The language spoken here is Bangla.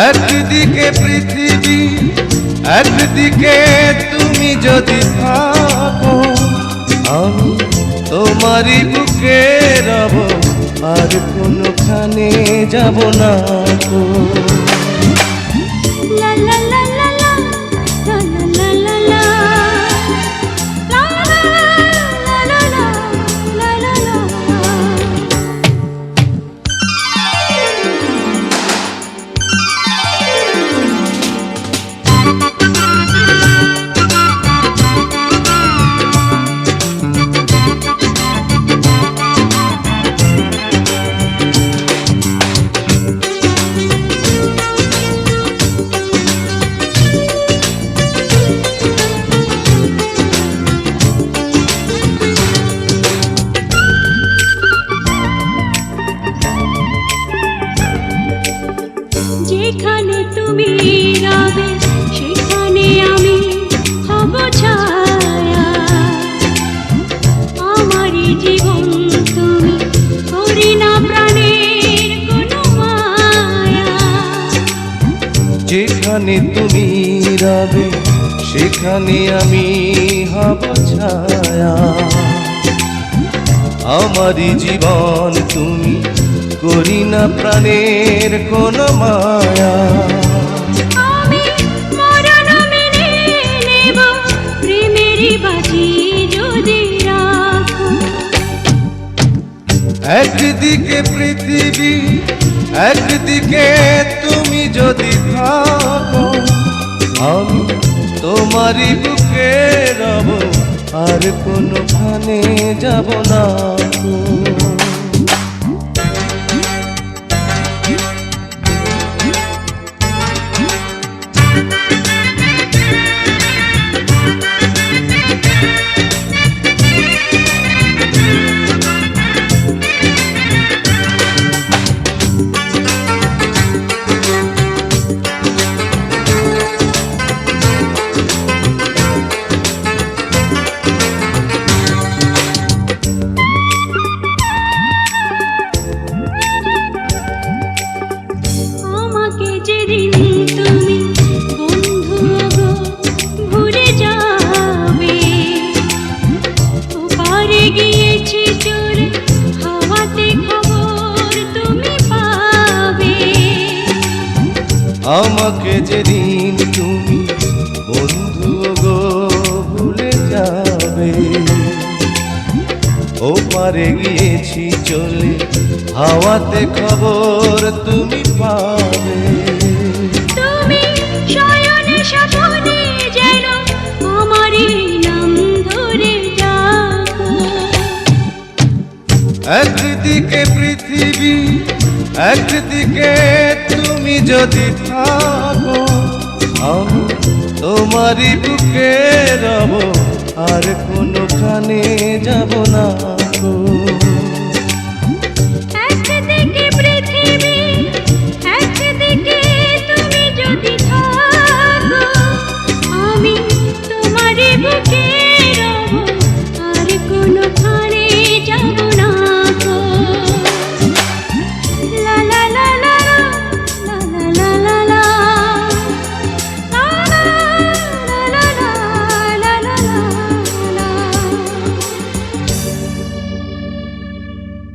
একদিকে পৃথিবী, একদিকে তুমি যদি থাকো, আমি তোমারই বুকে রব, আর কোনোখানে যাব না গো। লা লা লা লা লা লা লা লা লা লা লা লা লা লা। যেখানে তুমি রবে সেখানে আমি হব ছায়া, আমারই জীবন তুমি করি না প্রাণের কোনো মায়া। যেখানে তুমি রবে সেখানে আমি হব ছায়া, আমারই জীবন তুমি করি না প্রাণের কোনো মায়া। আমি মরণ মেনে নেব প্রেমেরই বাজি যদি রাখো। একদিকে পৃথিবী, একদিকে তুমি যদি থাকো, আমি তোমারই বুকে রব, আর কোনোখানে যাব না গো। আমাকে যেদিন তুমি বন্ধু গো ভুলে যাবে, ওপারে গিয়েছি চলে হাওয়াতে খবর তুমি পাবে। আমাকে যেদিন তুমি বন্ধু গো ভুলে যাবে, ওপারে গিয়েছি চলে হাওয়াতে খবর তুমি পাবে। তুমি শয়নে স্বপনে যেন আমারই নাম ধরে ডাকো। একদিকে পৃথিবী, একদিকে তুমি যদি থাকো, আমি তোমারই বুকে রব, আর কোনোখানে যাব না গো। একদিকে পৃথিবী, একদিকে তুমি যদি থাকো, আমি তোমারই বুকে